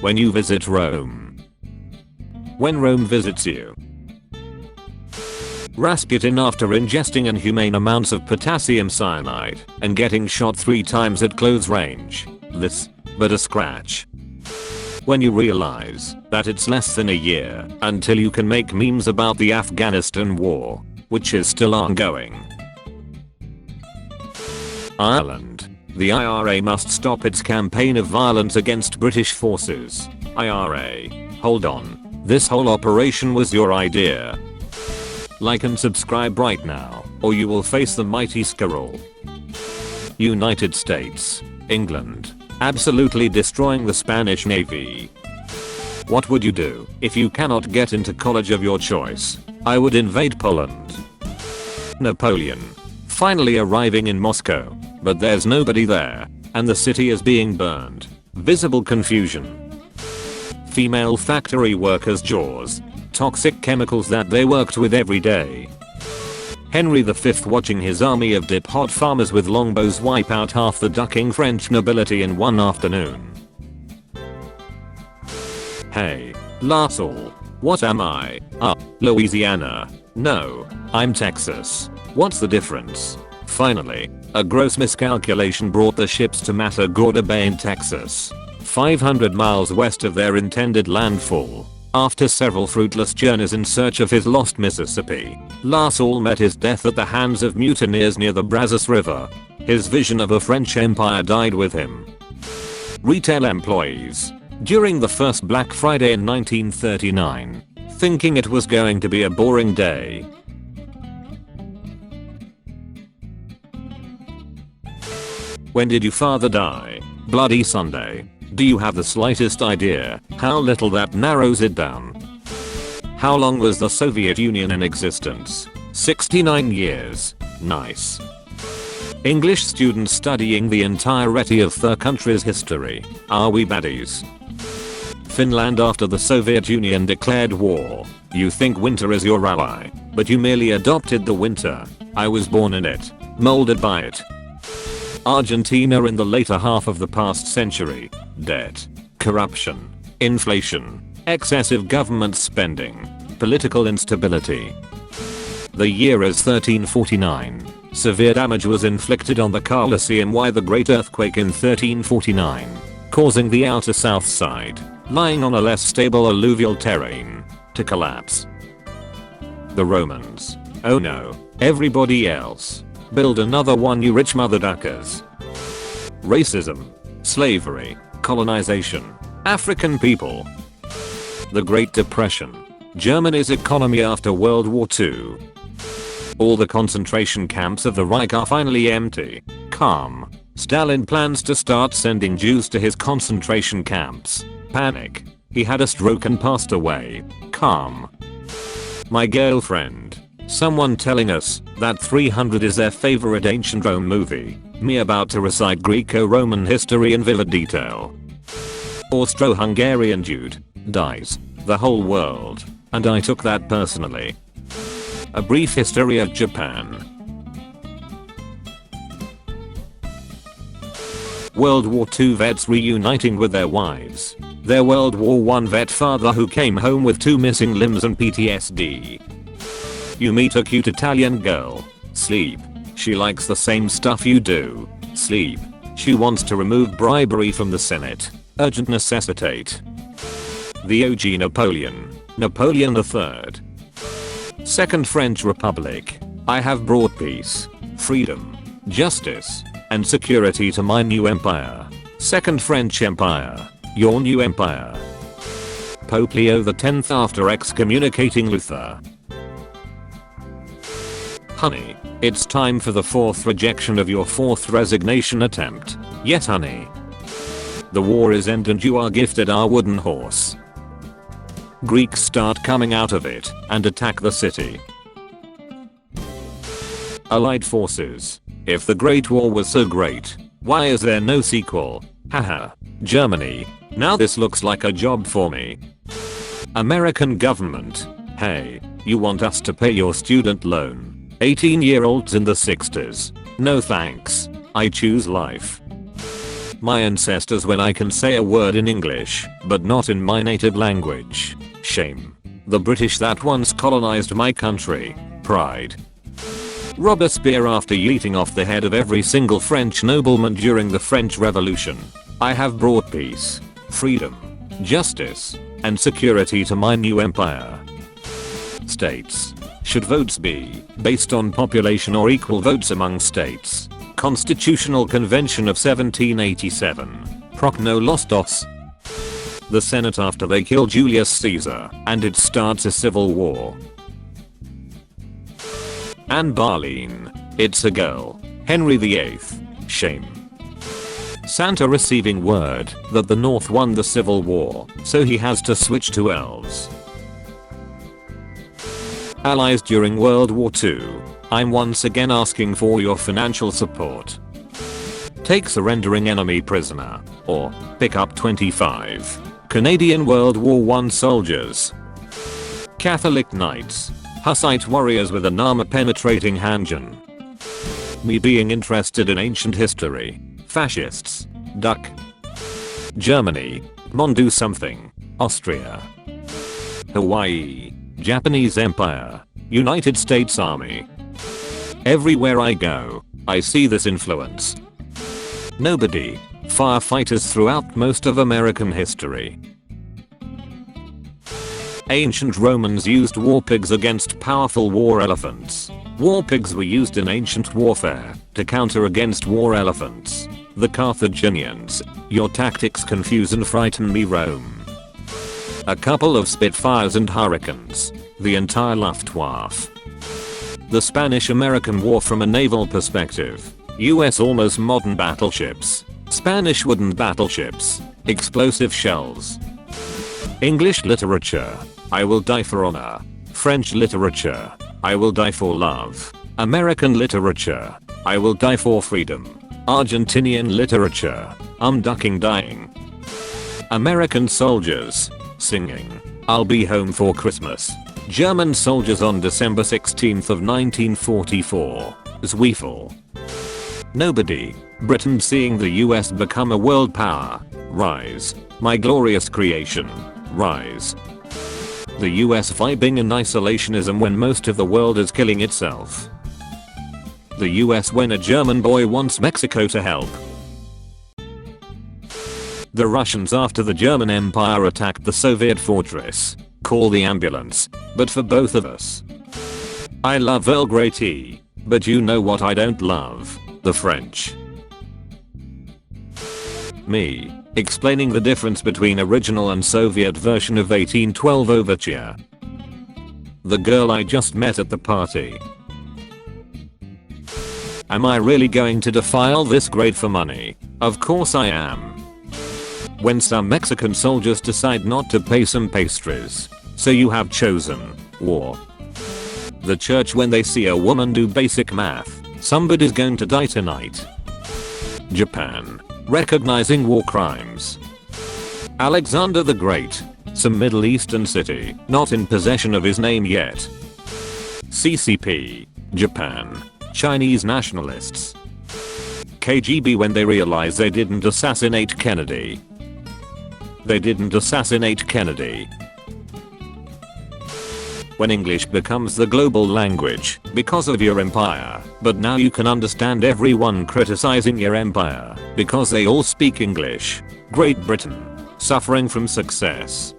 When you visit Rome. When Rome visits you. Rasputin after ingesting inhumane amounts of potassium cyanide and getting shot 3 times at close range. This, but a scratch. When you realize that it's less than a year until you can make memes about the Afghanistan war, which is still ongoing. Ireland. The IRA must stop its campaign of violence against British forces. IRA. Hold on. This whole operation was your idea. Like and subscribe right now, or you will face the mighty Skrull. United States. England. Absolutely destroying the Spanish Navy. What would you do if you cannot get into college of your choice? I would invade Poland. Napoleon. Finally arriving in Moscow, but there's nobody there, and the city is being burned. Visible confusion. Female factory workers' jaws. Toxic chemicals that they worked with every day. Henry V watching his army of dip-hot farmers with longbows wipe out half the ducking French nobility in one afternoon. Hey, Larsal. What am I? Louisiana. No, I'm Texas. What's the difference? Finally, a gross miscalculation brought the ships to Matagorda Bay in Texas, 500 miles west of their intended landfall. After several fruitless journeys in search of his lost Mississippi, Larsal met his death at the hands of mutineers near the Brazos River. His vision of a French empire died with him. Retail employees. During the first Black Friday in 1939, thinking it was going to be a boring day. When did your father die? Bloody Sunday. Do you have the slightest idea how little that narrows it down? How long was the Soviet Union in existence? 69 years. Nice. English students studying the entirety of the country's history. Are we baddies? Finland after the Soviet Union declared war. You think winter is your ally, but you merely adopted the winter. I was born in it, molded by it. Argentina in the later half of the past century. Debt, corruption, inflation, excessive government spending, political instability. The year is 1349. Severe damage was inflicted on the Colosseum by the Great Earthquake in 1349, causing the outer south side, lying on a less stable alluvial terrain, to collapse. The Romans. Oh no, everybody else. Build another one, you rich motherfuckers. Racism, slavery, colonization, African people. The Great Depression. Germany's economy after World War II. All the concentration camps of the Reich are finally empty. Calm. Stalin plans to start sending Jews to his concentration camps. Panic. He had a stroke and passed away. Calm. My girlfriend. Someone telling us that 300 is their favorite ancient Rome movie. Me about to recite Greco-Roman history in vivid detail. Austro-Hungarian dude dies. The whole world. And I took that personally. A brief history of Japan. World War II vets reuniting with their wives. Their World War I vet father who came home with 2 missing limbs and PTSD. You meet a cute Italian girl. Sleep. She likes the same stuff you do. Sleep. She wants to remove bribery from the Senate. Urgent necessitate. The OG Napoleon. Napoleon III. Second French Republic. I have brought peace, freedom, justice, and security to my new empire. Second French Empire. Your new empire. Pope Leo X after excommunicating Luther. Honey, it's time for the 4th rejection of your 4th resignation attempt. Yes, honey. The war is end and you are gifted our wooden horse. Greeks start coming out of it and attack the city. Allied forces. If the Great War was so great, why is there no sequel? Haha. Germany. Now this looks like a job for me. American government. Hey, you want us to pay your student loan? 18-year-olds in the 60s. No thanks. I choose life. My ancestors when I can say a word in English, but not in my native language. Shame. The British that once colonized my country. Pride. Robespierre after yeeting off the head of every single French nobleman during the French Revolution. I have brought peace, freedom, justice, and security to my new empire. States. Should votes be based on population or equal votes among states? Constitutional Convention of 1787. Proc no los dos. The Senate after they kill Julius Caesar, and it starts a civil war. Anne Boleyn. It's a girl. Henry VIII. Shame. Santa receiving word that the North won the Civil War, so he has to switch to elves. Allies during World War II. I'm once again asking for your financial support. Take surrendering enemy prisoner, or pick up 25 Canadian World War I soldiers. Catholic Knights. Hussite warriors with an armor-penetrating handgun. Me being interested in ancient history. Fascists. Duck. Germany. Mondu something. Austria. Hawaii. Japanese Empire. United States Army. Everywhere I go, I see this influence. Nobody. Firefighters throughout most of American history. Ancient Romans used war pigs against powerful war elephants. War pigs were used in ancient warfare to counter against war elephants. The Carthaginians. Your tactics confuse and frighten me, Rome. A couple of Spitfires and Hurricanes. The entire Luftwaffe. The Spanish-American War from a naval perspective. US almost modern battleships. Spanish wooden battleships. Explosive shells. English literature. I will die for honor. French literature. I will die for love. American literature. I will die for freedom. Argentinian literature. I'm ducking dying. American soldiers. Singing. I'll be home for Christmas. German soldiers on December 16th of 1944. Zweifel. Nobody. Britain seeing the US become a world power. Rise. My glorious creation. Rise. The US vibing in isolationism when most of the world is killing itself. The US when a German boy wants Mexico to help. The Russians after the German Empire attacked the Soviet fortress. Call the ambulance. But for both of us. I love Earl Grey tea. But you know what I don't love? The French. Me. Explaining the difference between original and Soviet version of 1812 Overture. The girl I just met at the party. Am I really going to defile this grade for money? Of course I am. When some Mexican soldiers decide not to pay some pastries. So you have chosen war. The church when they see a woman do basic math. Somebody's going to die tonight. Japan. Recognizing war crimes. Alexander the Great. Some Middle Eastern city not in possession of his name yet. CCP. Japan. Chinese nationalists. KGB when they realize they didn't assassinate Kennedy. They didn't assassinate Kennedy. When English becomes the global language because of your empire, but now you can understand everyone criticizing your empire because they all speak English. Great Britain. Suffering from success.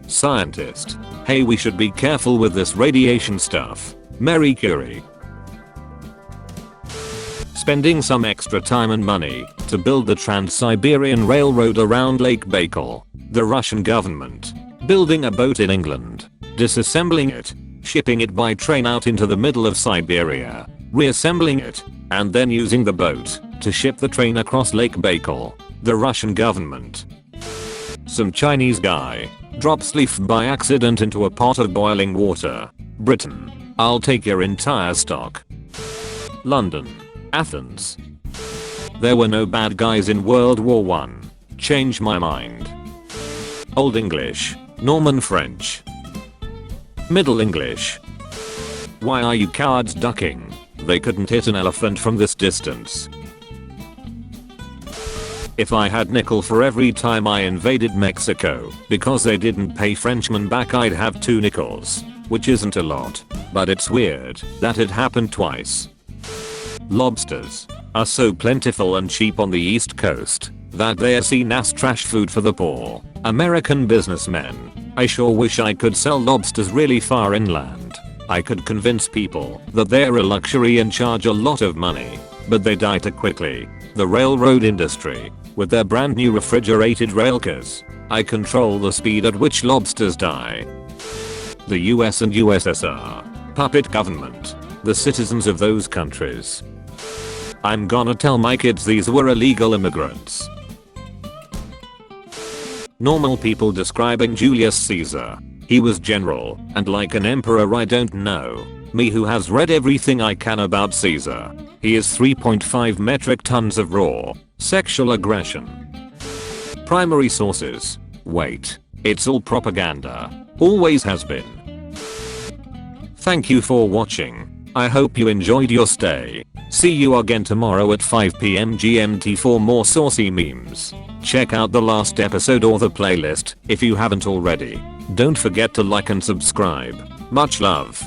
Scientist. Hey, we should be careful with this radiation stuff. Marie Curie. Spending some extra time and money to build the Trans-Siberian Railroad around Lake Baikal. The Russian government. Building a boat in England. Disassembling it. Shipping it by train out into the middle of Siberia. Reassembling it. And then using the boat to ship the train across Lake Baikal. The Russian government. Some Chinese guy drops leaf by accident into a pot of boiling water. Britain. I'll take your entire stock. London. Athens. There were no bad guys in World War I. Change my mind. Old English. Norman French. Middle English. Why are you cowards ducking? They couldn't hit an elephant from this distance. If I had nickel for every time I invaded Mexico because they didn't pay Frenchmen back, I'd have 2 nickels. Which isn't a lot, but it's weird that it happened twice. Lobsters are so plentiful and cheap on the East Coast that they are seen as trash food for the poor American businessmen. I sure wish I could sell lobsters really far inland. I could convince people that they're a luxury and charge a lot of money, but they die too quickly. The railroad industry, with their brand new refrigerated railcars, I control the speed at which lobsters die. The US and USSR, puppet government, the citizens of those countries. I'm gonna tell my kids these were illegal immigrants. Normal people describing Julius Caesar. He was general, and like an emperor I don't know. Me who has read everything I can about Caesar. He is 3.5 metric tons of raw sexual aggression. Primary sources. Wait. It's all propaganda. Always has been. Thank you for watching. I hope you enjoyed your stay. See you again tomorrow at 5 PM GMT for more saucy memes. Check out the last episode or the playlist if you haven't already. Don't forget to like and subscribe. Much love.